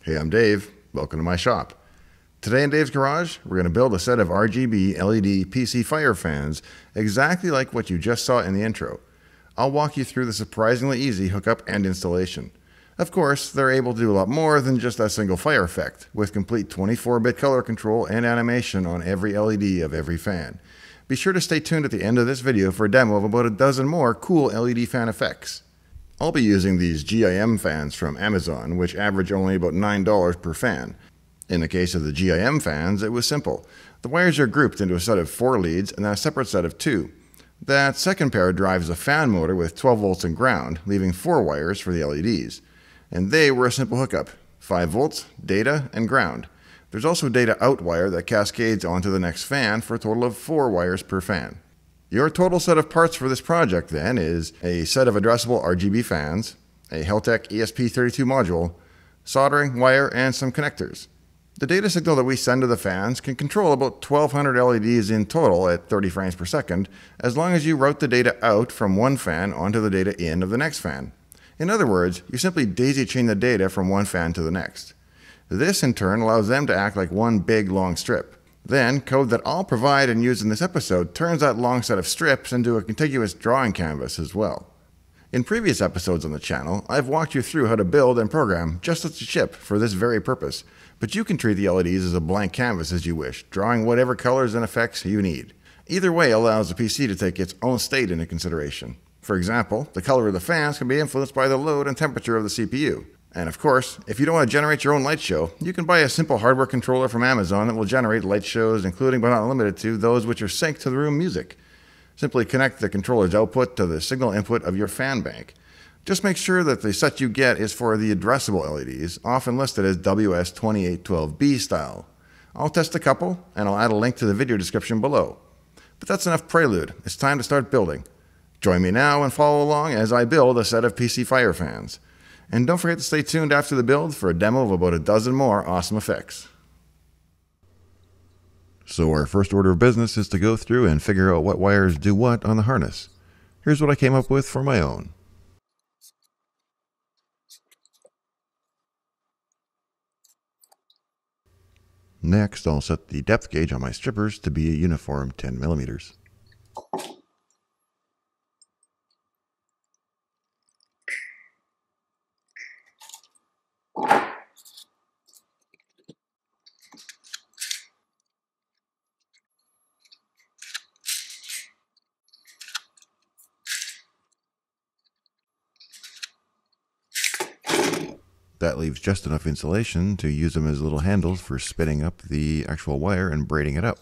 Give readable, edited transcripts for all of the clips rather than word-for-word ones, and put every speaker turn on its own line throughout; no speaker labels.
Hey, I'm Dave. Welcome to my shop. Today in Dave's Garage, we're going to build a set of RGB LED PC Fire Fans exactly like what you just saw in the intro. I'll walk you through the surprisingly easy hookup and installation. Of course, they're able to do a lot more than just that single fire effect, with complete 24-bit color control and animation on every LED of every fan. Be sure to stay tuned at the end of this video for a demo of about a dozen more cool LED fan effects. I'll be using these GIM fans from Amazon, which average only about $9 per fan. In the case of the GIM fans, it was simple. The wires are grouped into a set of 4 leads and then a separate set of 2. That second pair drives a fan motor with 12 volts and ground, leaving 4 wires for the LEDs. And they were a simple hookup: 5 volts, data, and ground. There's also a data out wire that cascades onto the next fan for a total of 4 wires per fan. Your total set of parts for this project then is a set of addressable RGB fans, a Heltec ESP32 module, soldering, wire, and some connectors. The data signal that we send to the fans can control about 1,200 LEDs in total at 30 frames per second, as long as you route the data out from one fan onto the data in of the next fan. In other words, you simply daisy chain the data from one fan to the next. This in turn allows them to act like one big long strip. Then, code that I'll provide and use in this episode turns that long set of strips into a contiguous drawing canvas as well. In previous episodes on the channel, I've walked you through how to build and program just such a chip for this very purpose, but you can treat the LEDs as a blank canvas as you wish, drawing whatever colors and effects you need. Either way allows the PC to take its own state into consideration. For example, the color of the fans can be influenced by the load and temperature of the CPU. And of course, if you don't want to generate your own light show, you can buy a simple hardware controller from Amazon that will generate light shows, including but not limited to those which are synced to the room music. Simply connect the controller's output to the signal input of your fan bank. Just make sure that the set you get is for the addressable LEDs, often listed as WS2812B style. I'll test a couple, and I'll add a link to the video description below. But that's enough prelude. It's time to start building. Join me now and follow along as I build a set of PC Fire Fans. And don't forget to stay tuned after the build for a demo of about a dozen more awesome effects. So our first order of business is to go through and figure out what wires do what on the harness. Here's what I came up with for my own. Next, I'll set the depth gauge on my strippers to be a uniform 10 millimeters. That leaves just enough insulation to use them as little handles for spinning up the actual wire and braiding it up.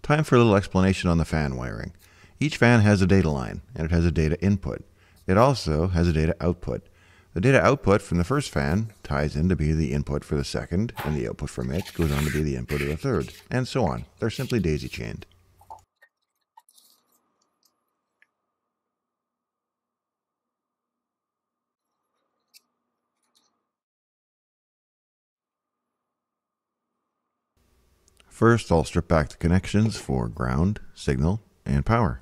Time for a little explanation on the fan wiring. Each fan has a data line, and it has a data input. It also has a data output. The data output from the first fan ties in to be the input for the second, and the output from it goes on to be the input of the third, and so on. They're simply daisy chained. First, I'll strip back the connections for ground, signal, and power.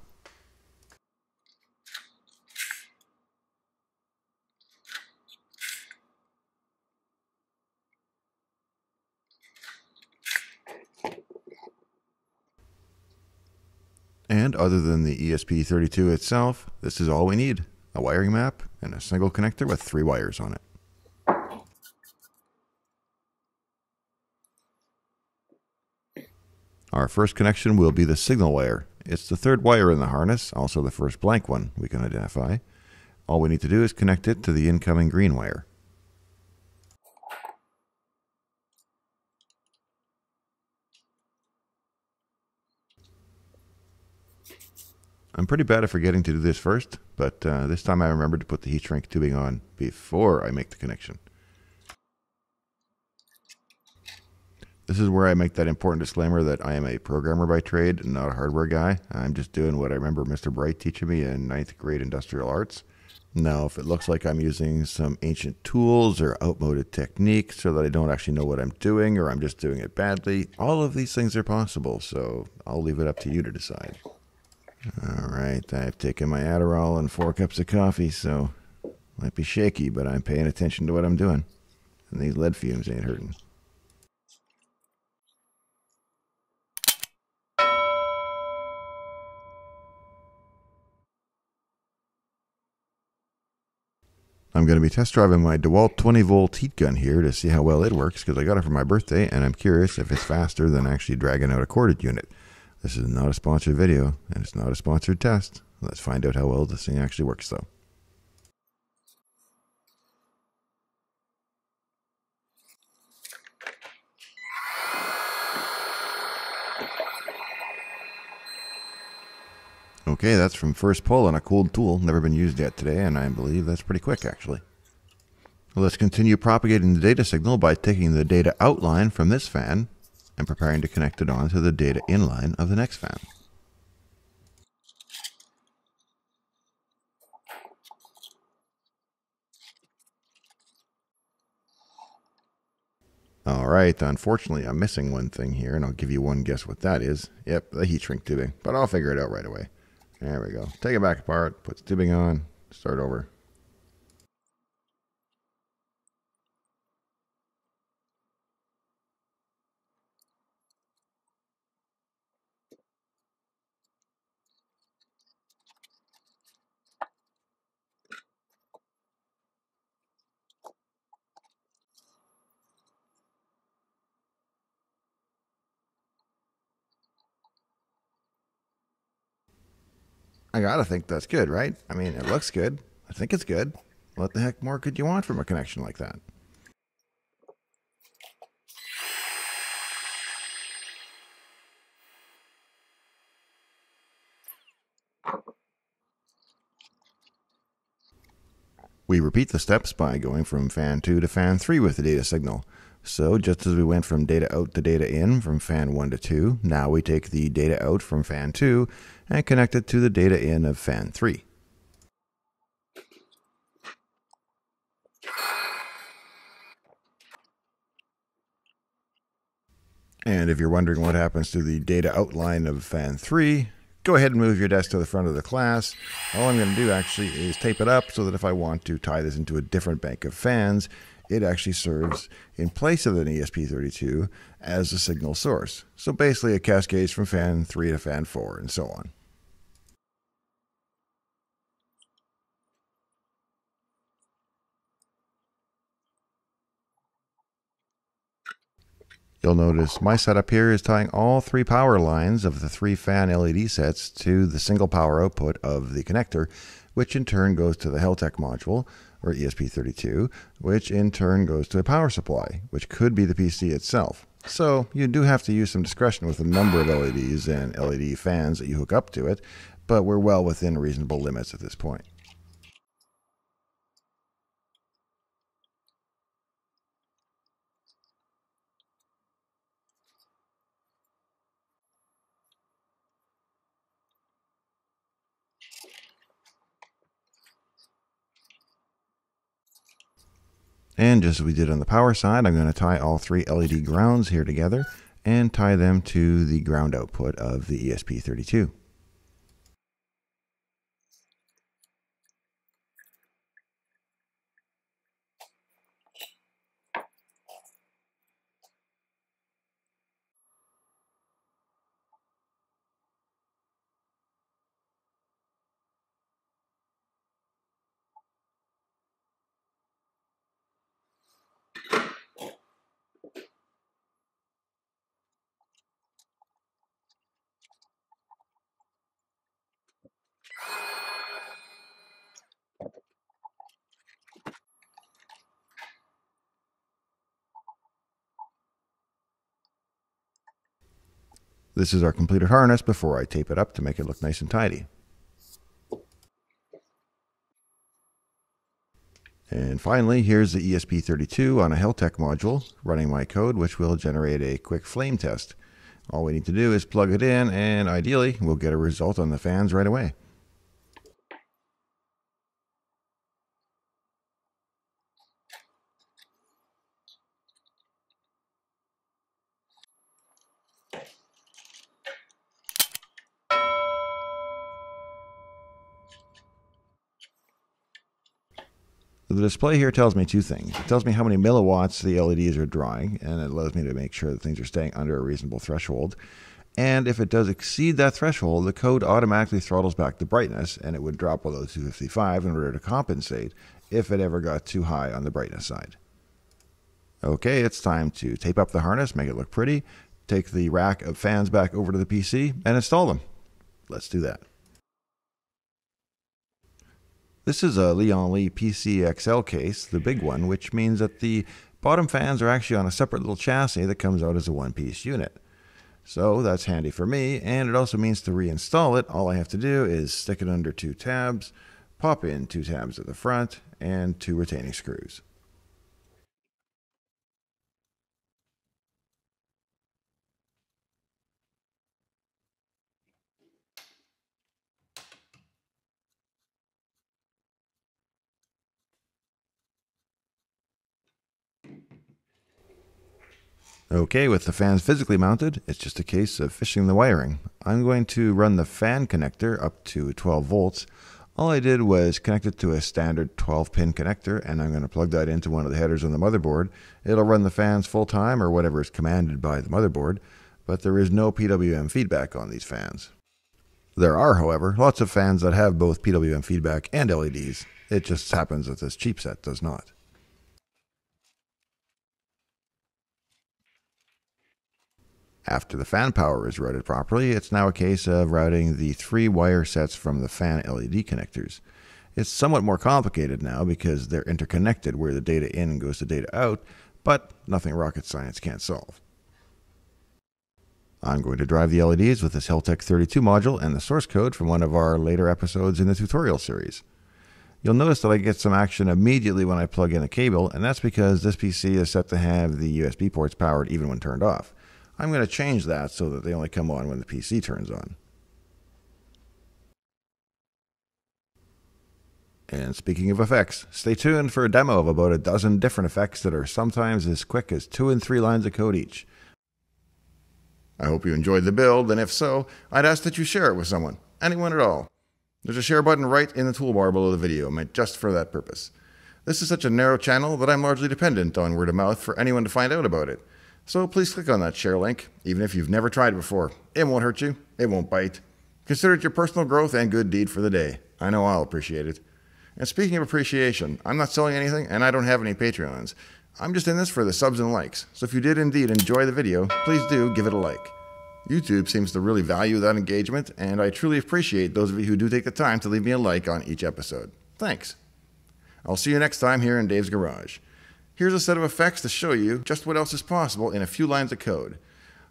And other than the ESP32 itself, this is all we need: a wiring map and a single connector with 3 wires on it. Our first connection will be the signal wire. It's the 3rd wire in the harness, also the first blank one we can identify. All we need to do is connect it to the incoming green wire. I'm pretty bad at forgetting to do this first, but this time I remembered to put the heat shrink tubing on before I make the connection. The This is where I make that important disclaimer that I am a programmer by trade and not a hardware guy. I'm just doing what I remember Mr. Bright teaching me in 9th grade industrial arts. Now, if it looks like I'm using some ancient tools or outmoded techniques so that I don't actually know what I'm doing or I'm just doing it badly, all of these things are possible, so I'll leave it up to you to decide. All right, I've taken my Adderall and 4 cups of coffee, so might be shaky, but I'm paying attention to what I'm doing. And these lead fumes ain't hurting. I'm going to be test driving my DeWalt 20-volt heat gun here to see how well it works, because I got it for my birthday, and I'm curious if it's faster than actually dragging out a corded unit. This is not a sponsored video, and it's not a sponsored test. Let's find out how well this thing actually works, though. Okay, that's from first pull on a cold tool, never been used yet today, and I believe that's pretty quick, actually. Let's continue propagating the data signal by taking the data outline from this fan and preparing to connect it on to the data inline of the next fan. Alright, unfortunately I'm missing one thing here, and I'll give you one guess what that is. Yep, the heat shrink tubing, but I'll figure it out right away. There we go. Take it back apart, put the tubing on, start over. I gotta think that's good, right? I mean, it looks good. I think it's good. What the heck more could you want from a connection like that? We repeat the steps by going from fan 2 to fan 3 with the data signal. So just as we went from data out to data in from fan 1 to 2, now we take the data out from fan 2 and connect it to the data in of fan 3. And if you're wondering what happens to the data outline of fan 3, go ahead and move your desk to the front of the class. All I'm going to do actually is tape it up so that if I want to tie this into a different bank of fans, it actually serves in place of an ESP32 as a signal source. So basically it cascades from fan 3 to fan 4 and so on. You'll notice my setup here is tying all 3 power lines of the 3 fan LED sets to the single power output of the connector, which in turn goes to the Heltec module, or ESP32, which in turn goes to a power supply, which could be the PC itself. So you do have to use some discretion with the number of LEDs and LED fans that you hook up to it, but we're well within reasonable limits at this point. And just as we did on the power side, I'm going to tie all 3 LED grounds here together and tie them to the ground output of the ESP32. This is our completed harness before I tape it up to make it look nice and tidy. And finally, here's the ESP32 on a Heltec module running my code, which will generate a quick flame test. All we need to do is plug it in, and ideally, we'll get a result on the fans right away. The display here tells me two things. It tells me how many milliwatts the LEDs are drawing, and it allows me to make sure that things are staying under a reasonable threshold. And if it does exceed that threshold, the code automatically throttles back the brightness, and it would drop below 255 in order to compensate if it ever got too high on the brightness side. Okay, it's time to tape up the harness, make it look pretty, take the rack of fans back over to the PC, and install them. Let's do that. This is a Lion Li PC XL case, the big one, which means that the bottom fans are actually on a separate little chassis that comes out as a one-piece unit. So that's handy for me, and it also means to reinstall it, all I have to do is stick it under 2 tabs, pop in 2 tabs at the front, and 2 retaining screws. Okay, with the fans physically mounted, it's just a case of fishing the wiring. I'm going to run the fan connector up to 12 volts. All I did was connect it to a standard 12-pin connector, and I'm going to plug that into one of the headers on the motherboard. It'll run the fans full time or whatever is commanded by the motherboard, but there is no PWM feedback on these fans. There are, however, lots of fans that have both PWM feedback and LEDs. It just happens that this chipset does not. After the fan power is routed properly, it's now a case of routing the 3 wire sets from the fan LED connectors. It's somewhat more complicated now because they're interconnected where the data in goes to data out, but nothing rocket science can't solve. I'm going to drive the LEDs with this Heltec 32 module and the source code from one of our later episodes in the tutorial series. You'll notice that I get some action immediately when I plug in a cable, and that's because this PC is set to have the USB ports powered even when turned off. I'm going to change that so that they only come on when the PC turns on. And speaking of effects, stay tuned for a demo of about a dozen different effects that are sometimes as quick as 2 and 3 lines of code each. I hope you enjoyed the build, and if so, I'd ask that you share it with someone, anyone at all. There's a share button right in the toolbar below the video, meant just for that purpose. This is such a narrow channel that I'm largely dependent on word of mouth for anyone to find out about it. So please click on that share link, even if you've never tried it before. It won't hurt you. It won't bite. Consider it your personal growth and good deed for the day. I know I'll appreciate it. And speaking of appreciation, I'm not selling anything and I don't have any Patreons. I'm just in this for the subs and likes. So if you did indeed enjoy the video, please do give it a like. YouTube seems to really value that engagement, and I truly appreciate those of you who do take the time to leave me a like on each episode. Thanks. I'll see you next time here in Dave's Garage. Here's a set of effects to show you just what else is possible in a few lines of code.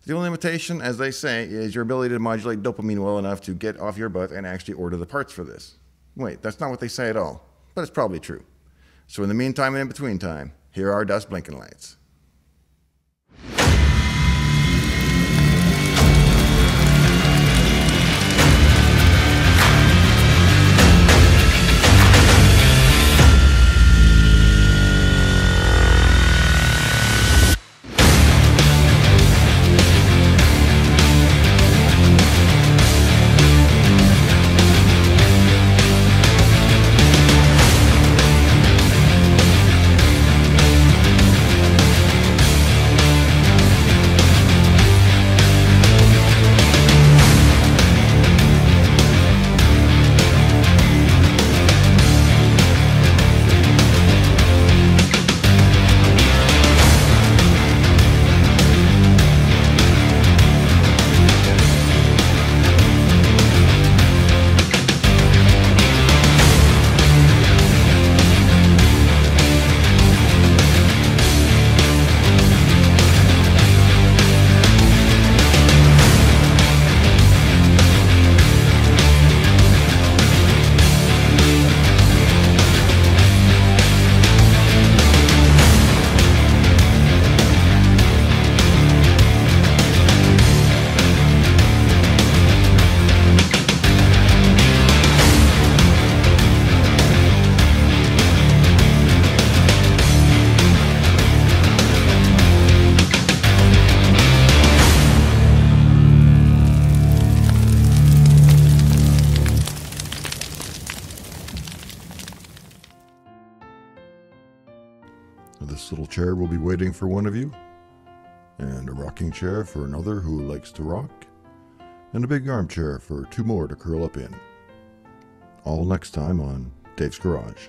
The only limitation, as they say, is your ability to modulate dopamine well enough to get off your butt and actually order the parts for this. Wait, that's not what they say at all, but it's probably true. So in the meantime and in between time, here are dust blinking lights. This little chair will be waiting for one of you, and a rocking chair for another who likes to rock, and a big armchair for two more to curl up in. All next time on Dave's Garage.